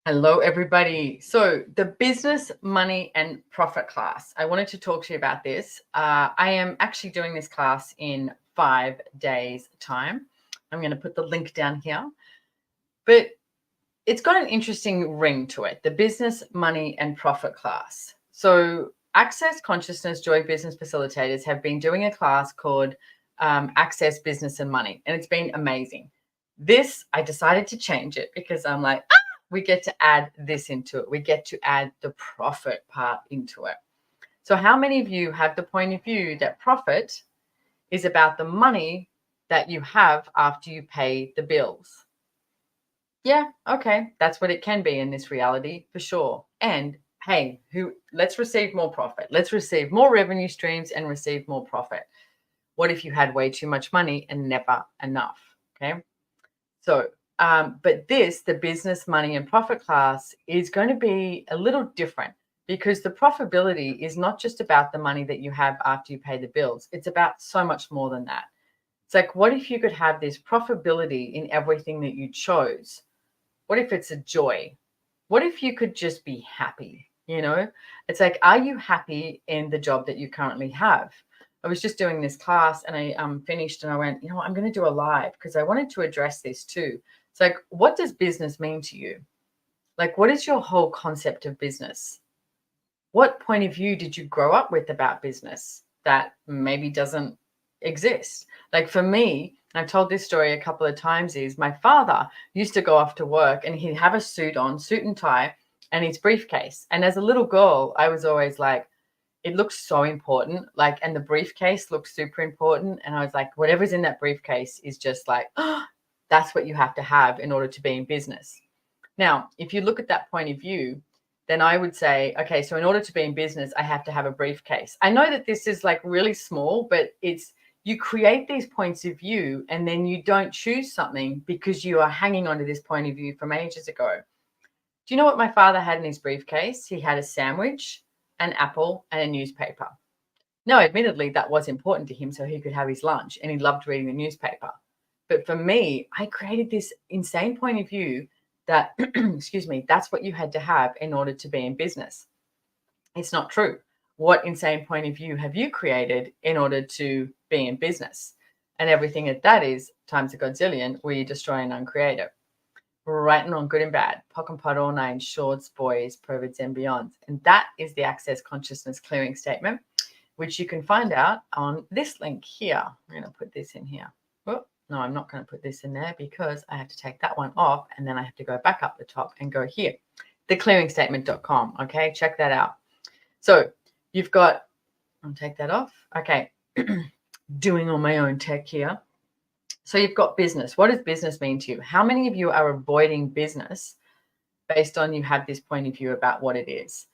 Hello, everybody. So, the business, money, and profit class. I wanted to talk to you about this. I am actually doing this class in 5 days' time. I'm going to put the link down here. But it's got an interesting ring to it, the business, money, and profit class. So, Access Consciousness Joy Business Facilitators have been doing a class called Access Business and Money, and it's been amazing. This, I decided to change it because I'm like, we get to add this into it. We get to add the profit part into it. So, how many of you have the point of view that profit is about the money that you have after you pay the bills? Yeah, okay. That's what it can be in this reality for sure. And hey, let's receive more profit. Let's receive more revenue streams and receive more profit. What if you had way too much money and never enough? Okay. So, but the business, money, and profit class is going to be a little different because the profitability is not just about the money that you have after you pay the bills. It's about so much more than that. It's like, what if you could have this profitability in everything that you chose? What if it's a joy? What if you could just be happy? It's like, are you happy in the job that you currently have? I was just doing this class and I finished and I went, I'm going to do a live because I wanted to address this too. It's like, what does business mean to you? Like, what is your whole concept of business? What point of view did you grow up with about business that maybe doesn't exist? Like for me, I've told this story a couple of times, is my father used to go off to work and he'd have a suit on, suit and tie, and his briefcase. And as a little girl, I was always like, it looks so important. Like, and the briefcase looks super important. And I was like, whatever's in that briefcase is just like, oh, that's what you have to have in order to be in business. Now, if you look at that point of view, then I would say, okay, so in order to be in business, I have to have a briefcase. I know that this is like really small, but you create these points of view and then you don't choose something because you are hanging on to this point of view from ages ago. Do you know what my father had in his briefcase? He had a sandwich, an apple, and a newspaper. Now, admittedly, that was important to him so he could have his lunch and he loved reading the newspaper. But for me, I created this insane point of view that, excuse me, that's what you had to have in order to be in business. It's not true. What insane point of view have you created in order to be in business? And everything that is times a godzillion, where you destroy and uncreate it. Right and wrong, good and bad, POC and POD, all nine, shorts, boys, perverts, and beyond. And that is the Access Consciousness Clearing Statement, which you can find out on this link here. I'm going to put this in here. Oh, no, I'm not going to put this in there because I have to take that one off and then I have to go back up the top and go here. Theclearingstatement.com. Okay, check that out. So you've got, I'll take that off. Okay, doing all my own tech here. So you've got business. What does business mean to you? How many of you are avoiding business based on you have this point of view about what it is?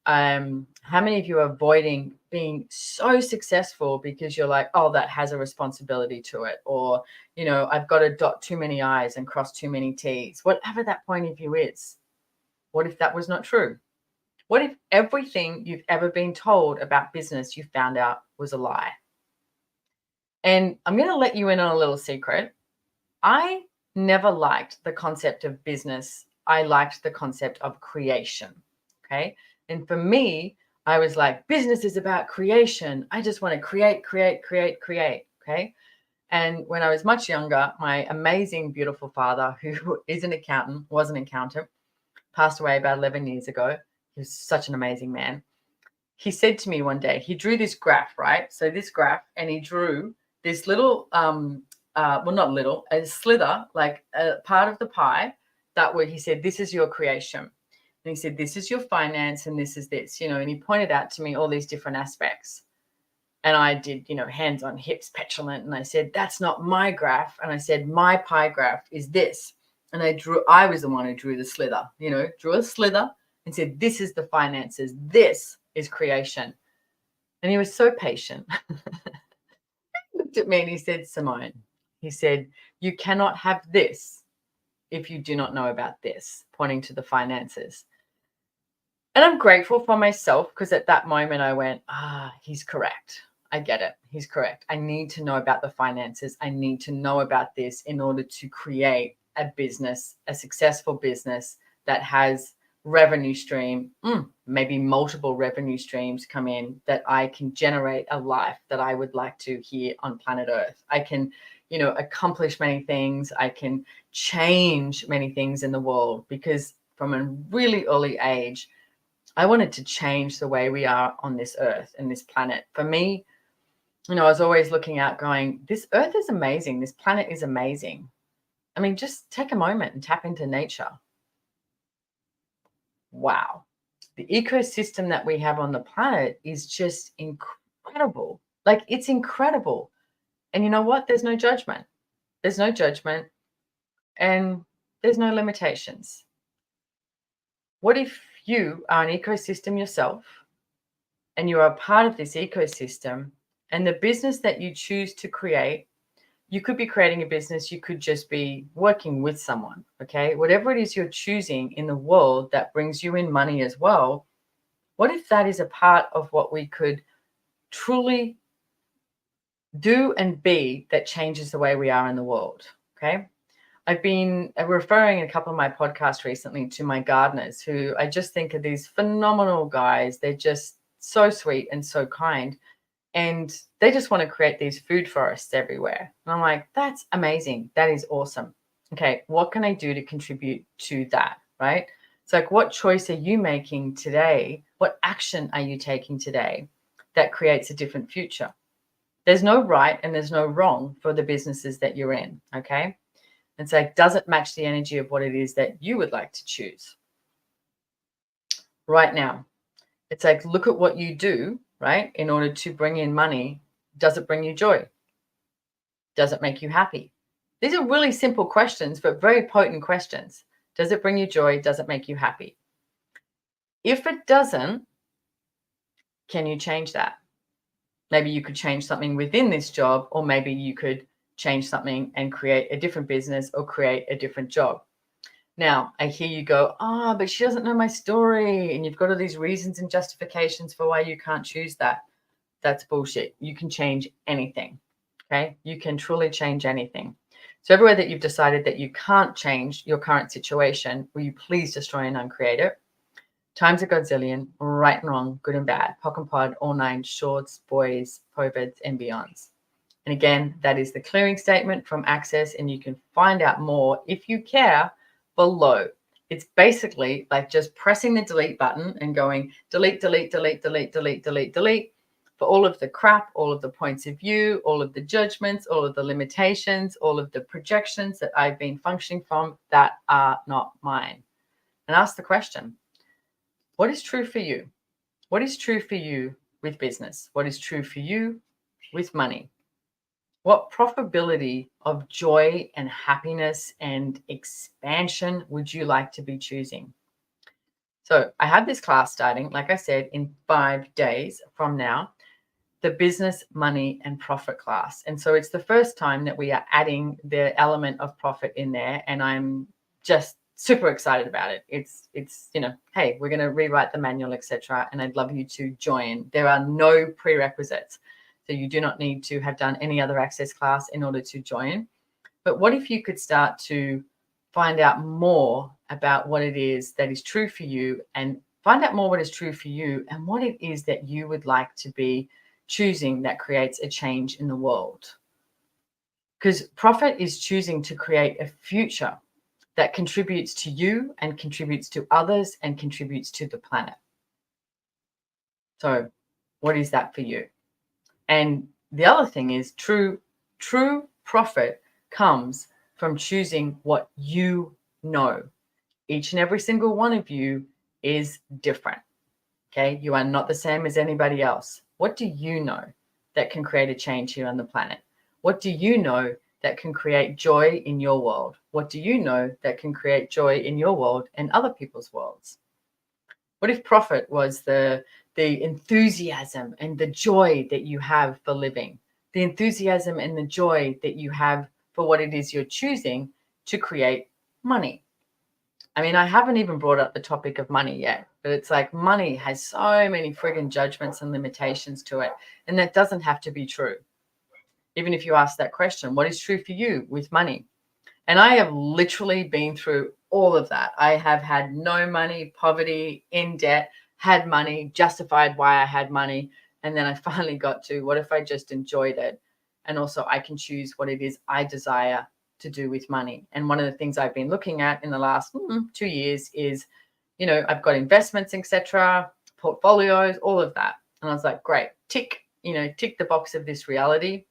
How many of you are avoiding being so successful because you're like, oh, that has a responsibility to it, or I've got to dot too many I's and cross too many T's, whatever that point of view is? What if that was not true? What if everything you've ever been told about business you found out was a lie? And I'm going to let you in on a little secret. I never liked the concept of business. I liked the concept of creation. Okay. And for me, I was like, business is about creation. I just want to create. Okay. And when I was much younger, my amazing, beautiful father, who is an accountant, was an accountant, passed away about 11 years ago. He was such an amazing man. He said to me one day, he drew this graph, right? So this graph, and he drew this little, well, not little, a slither, like a part of the pie that where he said, this is your creation. And he said, this is your finance and this is this, and he pointed out to me all these different aspects. And I did, hands on hips, petulant. And I said, that's not my graph. And I said, my pie graph is this. And I was the one who drew the slither, drew a slither and said, this is the finances. This is creation. And he was so patient. He looked at me and he said, Simone, he said, you cannot have this if you do not know about this, pointing to the finances. And I'm grateful for myself because at that moment I went, he's correct. I get it. He's correct. I need to know about the finances. I need to know about this in order to create a business, a successful business that has revenue stream, maybe multiple revenue streams come in, that I can generate a life that I would like to here on planet Earth. I can, accomplish many things. I can change many things in the world, because from a really early age, I wanted to change the way we are on this earth and this planet. For me, I was always looking out going, this earth is amazing. This planet is amazing. I mean, just take a moment and tap into nature. Wow. The ecosystem that we have on the planet is just incredible. Like, it's incredible. And you know what? There's no judgment. There's no judgment, and there's no limitations. What if you are an ecosystem yourself, and you are a part of this ecosystem, and the business that you choose to create, you could be creating a business, you could just be working with someone, okay? Whatever it is you're choosing in the world that brings you in money as well, what if that is a part of what we could truly do and be that changes the way we are in the world, okay? I've been referring in a couple of my podcasts recently to my gardeners, who I just think are these phenomenal guys. They're just so sweet and so kind. And they just want to create these food forests everywhere. And I'm like, that's amazing. That is awesome. Okay, what can I do to contribute to that, right? It's like, what choice are you making today? What action are you taking today that creates a different future? There's no right and there's no wrong for the businesses that you're in, okay? It's like, does it match the energy of what it is that you would like to choose right now? It's like, look at what you do, right, in order to bring in money. Does it bring you joy? Does it make you happy? These are really simple questions, but very potent questions. Does it bring you joy? Does it make you happy? If it doesn't, can you change that? Maybe you could change something within this job, or maybe you could change something and create a different business or create a different job. Now, I hear you go, but she doesn't know my story. And you've got all these reasons and justifications for why you can't choose that. That's bullshit. You can change anything, okay? You can truly change anything. So everywhere that you've decided that you can't change your current situation, will you please destroy and uncreate it? Times a godzillion, right and wrong, good and bad, POC and POD, all nine, shorts, boys, POVIDs, and beyonds. And again, that is the clearing statement from Access, and you can find out more if you care below. It's basically like just pressing the delete button and going delete, delete, delete, delete, delete, delete, delete for all of the crap, all of the points of view, all of the judgments, all of the limitations, all of the projections that I've been functioning from that are not mine. And ask the question, what is true for you? What is true for you with business? What is true for you with money? What profitability of joy and happiness and expansion would you like to be choosing? So I have this class starting, like I said, in 5 days from now, the business, money, and profit class. And so it's the first time that we are adding the element of profit in there. And I'm just super excited about it. It's hey, we're going to rewrite the manual, etc. And I'd love you to join. There are no prerequisites. So you do not need to have done any other Access class in order to join. But what if you could start to find out more about what it is that is true for you, and find out more what is true for you and what it is that you would like to be choosing that creates a change in the world. Because profit is choosing to create a future that contributes to you and contributes to others and contributes to the planet. So what is that for you? And the other thing is true profit comes from choosing what you know. Each and every single one of you is different. Okay, you are not the same as anybody else. What do you know that can create a change here on the planet? What do you know that can create joy in your world? What do you know that can create joy in your world and other people's worlds? What if profit was the enthusiasm and the joy that you have for living, the enthusiasm and the joy that you have for what it is you're choosing to create money? I mean, I haven't even brought up the topic of money yet, but it's like money has so many friggin' judgments and limitations to it. And that doesn't have to be true. Even if you ask that question, what is true for you with money? And I have literally been through all of that. I have had no money, poverty, in debt, had money, justified why I had money. And then I finally got to, what if I just enjoyed it? And also I can choose what it is I desire to do with money. And one of the things I've been looking at in the last 2 years is, I've got investments, etc., portfolios, all of that. And I was like, great, tick the box of this reality.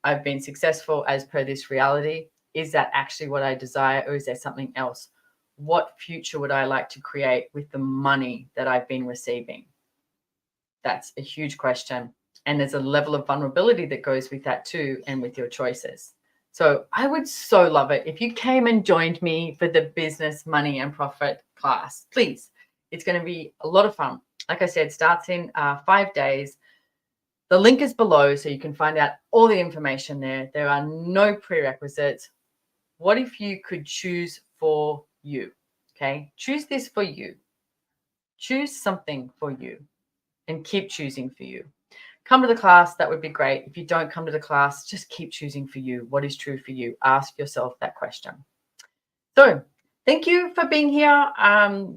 I've been successful as per this reality. Is that actually what I desire, or is there something else? What future would I like to create with the money that I've been receiving? That's a huge question. And there's a level of vulnerability that goes with that too, and with your choices. So I would so love it if you came and joined me for the business, money, and profit class. Please. It's going to be a lot of fun. Like I said, starts in 5 days. The link is below, so you can find out all the information there. There are no prerequisites. What if you could choose for you? Okay, choose this for you. Choose something for you and keep choosing for you. Come to the class. That would be great. If you don't come to the class, just keep choosing for you. What is true for you? Ask yourself that question. So thank you for being here.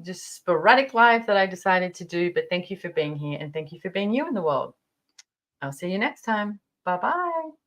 Just sporadic live that I decided to do, but thank you for being here, and thank you for being you in the world. I'll see you next time. Bye-bye.